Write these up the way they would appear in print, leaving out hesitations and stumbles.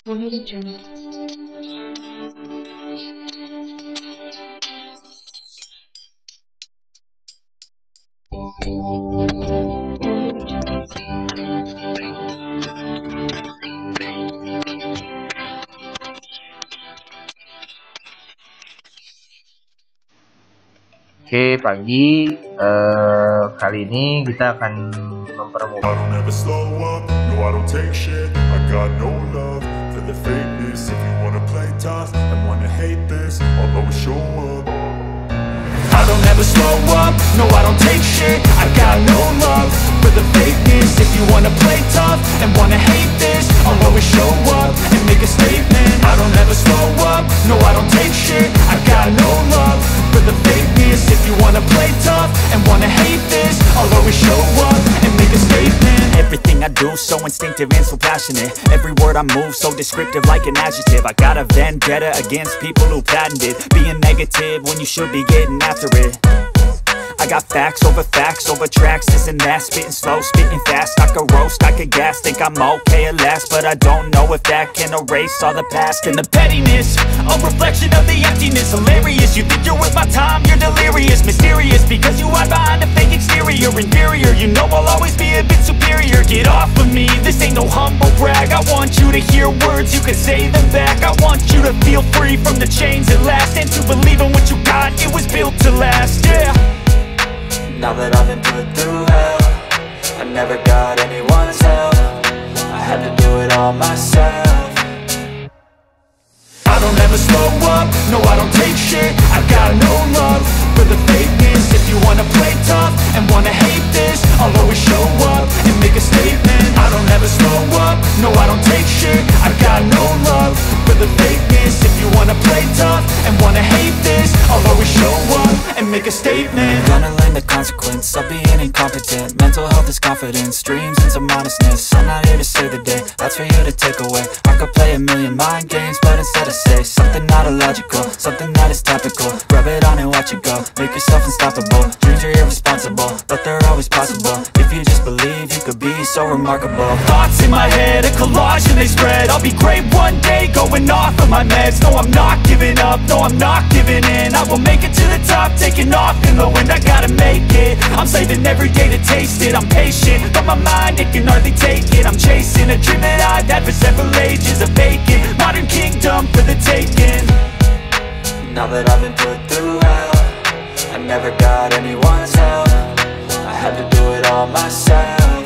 Oke, pagi. Kali ini kita akan mempermudah. I don't ever slow up, no I don't take shit. I got no love for the fakeness. If you wanna play tough and wanna hate this, I'll always show up. I don't ever slow up, no I don't take shit. I got no love for the fakeness. If you wanna play tough and wanna hate this, I'll always show up and make a statement. I don't ever slow up, no I don't take shit. I got no love for the fakeness. If you wanna play tough and wanna hate this, I'll always show up and make a statement. Everything I do so instinctive and so passionate. Every word I move so descriptive like an adjective. I got a vendetta against people who patented being negative when you should be getting after it. I got facts over tracks, this and that. Spitting slow, spitting fast. I could roast, I could gas. Think I'm okay at last, but I don't know if that can erase all the past. And the pettiness, a reflection of the emptiness. Hilarious, you think you're worth my time, you're delirious. Mysterious, because you hide behind a fake exterior. Inferior, you know I'll always be a bit superior. Get off of me, this ain't no humble brag. I want you to hear words, you can say them back. I want you to feel free from the chains at last, and to believe in what you got, it was built to last, yeah. Now that I've been put through hell, I never got anyone's help. I had to do it all myself. I don't ever slow up, no I don't take shit. I got no love for the fakeness. If you wanna play tough and wanna hate this, I'll always show up and make a statement. I don't ever slow up, no I don't take shit. I got no love for the fakeness. If you wanna play tough and wanna hate this, I'll always show up and make a statement. Gonna learn the consequence of being incompetent. Mental health is confidence, dreams and some honestness. I'm not here to save the day, that's for you to take away. I could play a million mind games, but instead I say something not illogical, something that is topical. Rub it on and watch it go, make yourself unstoppable. Dreams are irresponsible, but they're always possible. If you just believe, you could be so remarkable. Thoughts in my head, a collage and they spread. I'll be great one day, going off of my meds. No, I'm not giving up, no, I'm not giving in. I will make it to the top, taking off in the wind. I gotta make it, I'm saving every day to taste it. I'm patient, but my mind, it can hardly take it. I'm chasing a dream that I've had for several ages. A vacant, modern kingdom for the taking. Now that I've been put through hell, I never got anyone's help. I had to do it all myself.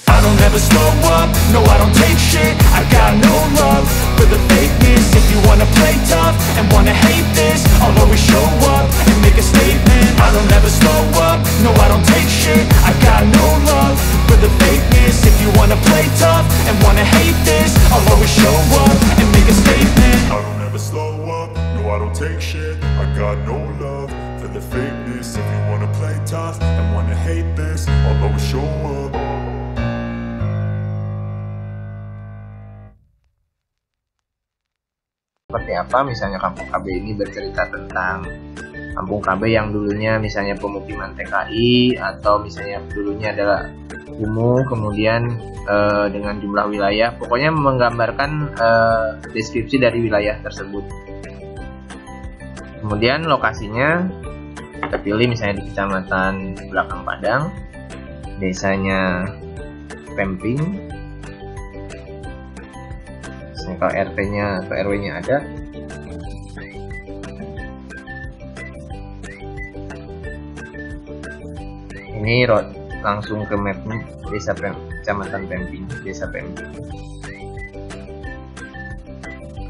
I don't ever slow up, no I don't take shit. I got no love for the fakeness. If you wanna play tough and wanna hate this, I'll always show up and make a statement. I don't ever slow up, no I don't take shit. I got no love for the fakeness. If you wanna play tough and wanna hate this, I'll always show up and make a statement. I don't ever slow up, no I don't take shit. I got no love for the fakeness. If you wanna play tough and wanna hate this, I'll always show up. Seperti apa misalnya Kampung KB ini bercerita tentang Kampung KB yang dulunya misalnya pemukiman TKI, atau misalnya dulunya adalah kumuh, kemudian dengan jumlah wilayah, pokoknya menggambarkan deskripsi dari wilayah tersebut. Kemudian lokasinya kita pilih misalnya di Kecamatan Belakang Padang, desanya Pemping. Kalau RT-nya atau RW-nya ada. Ini langsung ke mapnya Kecamatan Pemping, Desa Pemping.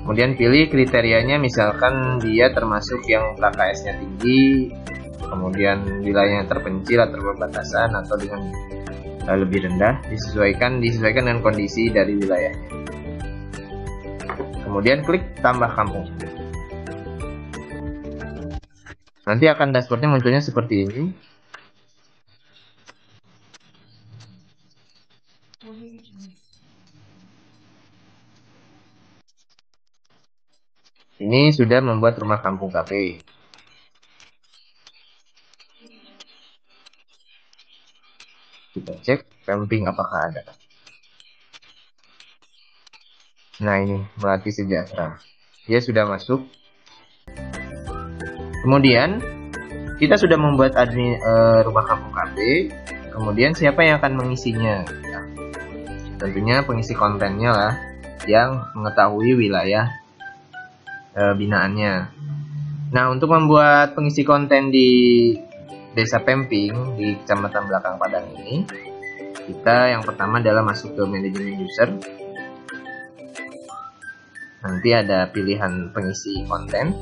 Kemudian pilih kriterianya, misalkan dia termasuk yang KKS-nya tinggi, kemudian wilayahnya terpencil atau perbatasan, atau dengan lebih rendah, disesuaikan dengan kondisi dari wilayahnya. Kemudian klik tambah kampung. Nanti akan dashboardnya munculnya seperti ini. Ini sudah membuat rumah kampung KB. Kita cek Pemping apakah ada. Nah, ini Melati Sejahtera. Dia sudah masuk. Kemudian kita sudah membuat admin rumah kampung KB. Kemudian siapa yang akan mengisinya? Nah, tentunya pengisi kontennya lah, yang mengetahui wilayah binaannya. Nah, untuk membuat pengisi konten di Desa Pemping di Kecamatan Belakang Padang ini, kita yang pertama adalah masuk ke manajemen user. Nanti ada pilihan pengisi konten,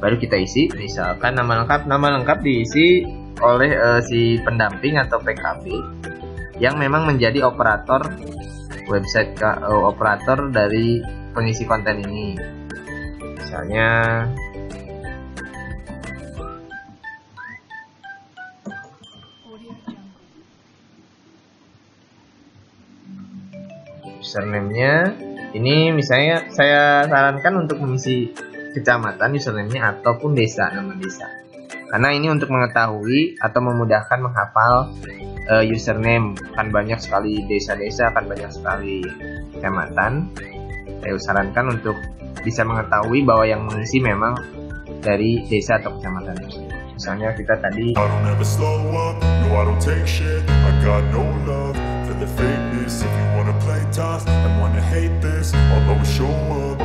baru kita isi. Misalkan nama lengkap diisi oleh si pendamping atau PKB yang memang menjadi operator website, operator dari pengisi konten ini. Misalnya username-nya ini, misalnya saya sarankan untuk mengisi kecamatan username-nya ataupun desa, nama desa, karena ini untuk mengetahui atau memudahkan menghafal username. Kan banyak sekali desa-desa, kan banyak sekali kecamatan. Saya sarankan untuk bisa mengetahui bahwa yang mengisi memang dari desa atau kecamatan. Misalnya kita tadi I don't ever slow up, no I don't take shit. I got no love for the fakeness. If you wanna play tough and wanna hate this, I'll always show up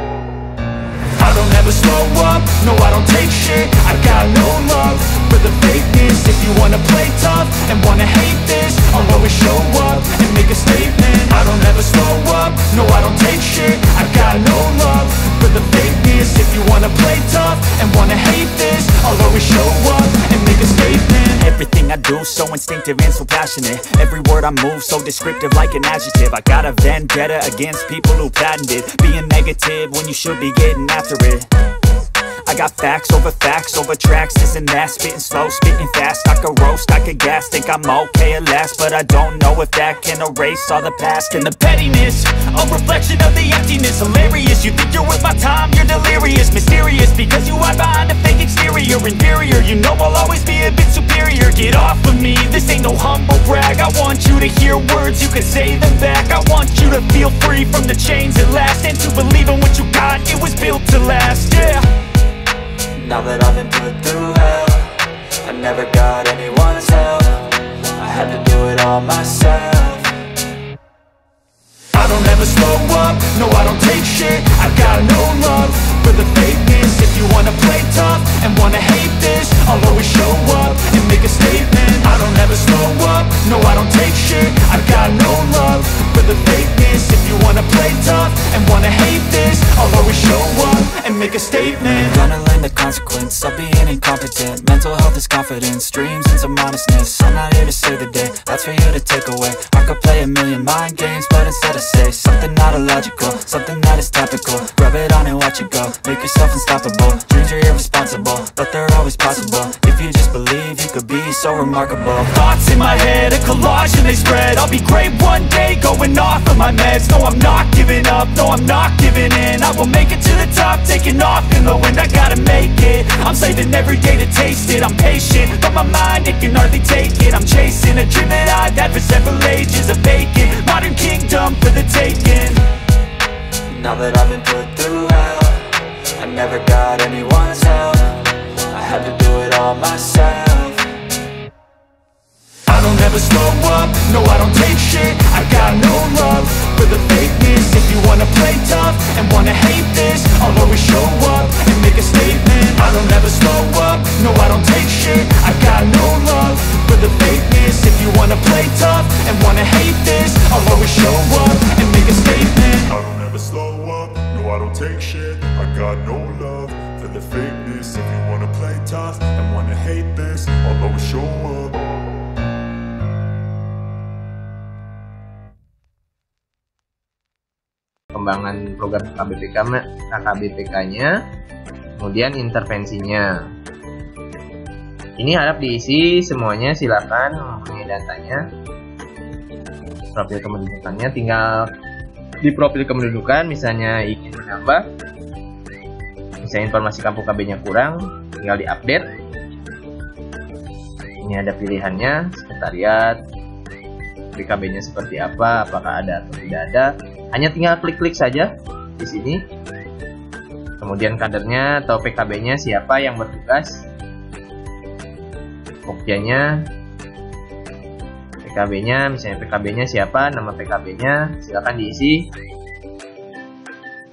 and make a statement. I don't ever slow up, no I don't take shit. I got no love for the fakeness. If you wanna play tough and wanna hate this, I'll always show up and make a statement. Everything I do so instinctive and so passionate. Every word I move so descriptive like an adjective. I got a vendetta against people who patented being negative when you should be getting after it. I got facts over tracks, this and that. Spitting slow, spitting fast. I could roast, I could gas. Think I'm okay at last, but I don't know if that can erase all the past. And the pettiness, a reflection of the emptiness. Hilarious, you think you're worth my time, you're delirious. Mysterious, because you hide behind a fake exterior. Inferior, you know I'll always be a bit superior. Get off of me, this ain't no humble brag. I want you to hear words, you can say them back. I want you to feel free from the chains at last, and to believe in what you got, it was built to last, yeah. Now that I've been put through hell, I never got anyone's help. I had to do it all myself. I don't ever slow up, no I don't take shit. I got no love for the fakeness. If you wanna play tough and wanna hate this, I'll always show up and make a statement. I don't ever slow up, no I don't take shit. I got no love for the fakeness. If you wanna play tough and wanna hate this, I'll always show up and make a statement. Gonna learn the consequence of being incompetent. Mental health is confidence, dreams and some honestness. I'm not here to save the day, that's for you to take away. I could play a million mind games, but instead I say something not illogical, something that is topical. Rub it on and watch it go, make yourself unstoppable. Dreams are irresponsible, but they're always possible. If you just believe, you could be so remarkable. Thoughts in my head, a collage and they spread. I'll be great one day, going off of my meds. No, I'm not giving up, no, I'm not giving in. I will make it to the top, taking off in the wind. I gotta make it, I'm saving every day to taste it. I'm patient, but my mind, it can hardly take it. I'm chasing a dream that I've had for several ages. A vacant, modern kingdom for the taking. Now that I've been put through hell, I never got anyone's help. I had to do it all myself. I don't ever slow up, no I don't take shit. I got no love for the fakeness. If you wanna play tough and wanna hate this, I'll always show up and make a statement. I don't ever slow up, no I don't take shit. I got no love for the fakeness. If you wanna play tough and wanna hate this, I'll always show up and make a statement. I don't ever slow up, no I don't take shit. I got no love for the fakeness. If you wanna play tough and wanna hate this, I'll always show up. Pengembangan program KKBPK-nya, kemudian intervensinya. Ini harap diisi semuanya, silakan mempunyai datanya. Profil kependudukannya tinggal di profil kependudukan, misalnya ingin menambah, misalnya informasi kampung KB-nya kurang, tinggal diupdate. Ini ada pilihannya, sekretariat, BKB-nya seperti apa, apakah ada atau tidak ada. hanya tinggal klik-klik saja di sini. Kemudian kadernya atau PKB-nya siapa yang bertugas, Pokjanya, PKB-nya, misalnya PKB-nya siapa, nama PKB-nya, silakan diisi.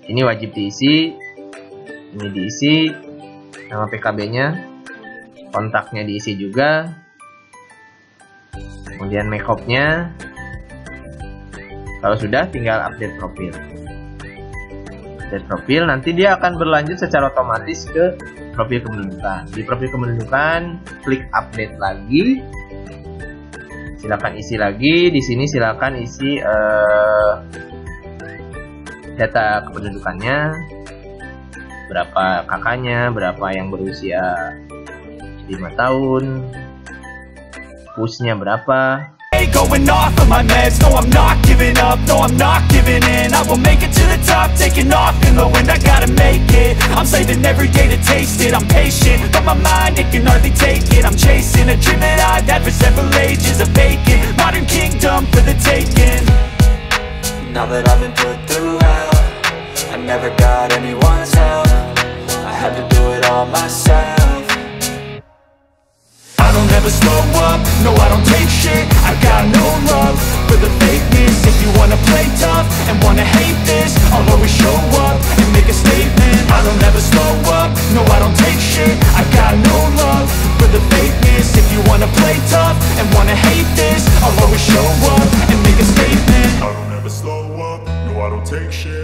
Ini wajib diisi, ini diisi, nama PKB-nya, kontaknya diisi juga, kemudian make up-nya. Kalau sudah, tinggal update profil. Update profil, nanti dia akan berlanjut secara otomatis ke profil kependudukan. Di profil kependudukan, klik update lagi. Silakan isi lagi. Di sini silakan isi data kependudukannya, berapa kakaknya, berapa yang berusia 5 tahun, pusnya berapa. Going off of my meds, no I'm not giving up, no I'm not giving in. I will make it to the top, taking off in the wind, I gotta make it. I'm saving every day to taste it, I'm patient, but my mind, it can hardly take it. I'm chasing a dream that I've had for several ages, a vacant modern kingdom for the taking. Now that I've been put through hell, I never got anyone's help, I had to do it all myself. I don't ever slow up, no I don't take shit. I got no love for the fakeness. If you wanna play tough and wanna hate this, I'll always show up and make a statement. I don't ever slow up, no I don't take shit. I got no love for the fakeness. If you wanna play tough and wanna hate this, I'll always show up and make a statement. I don't ever slow up, no I don't take shit.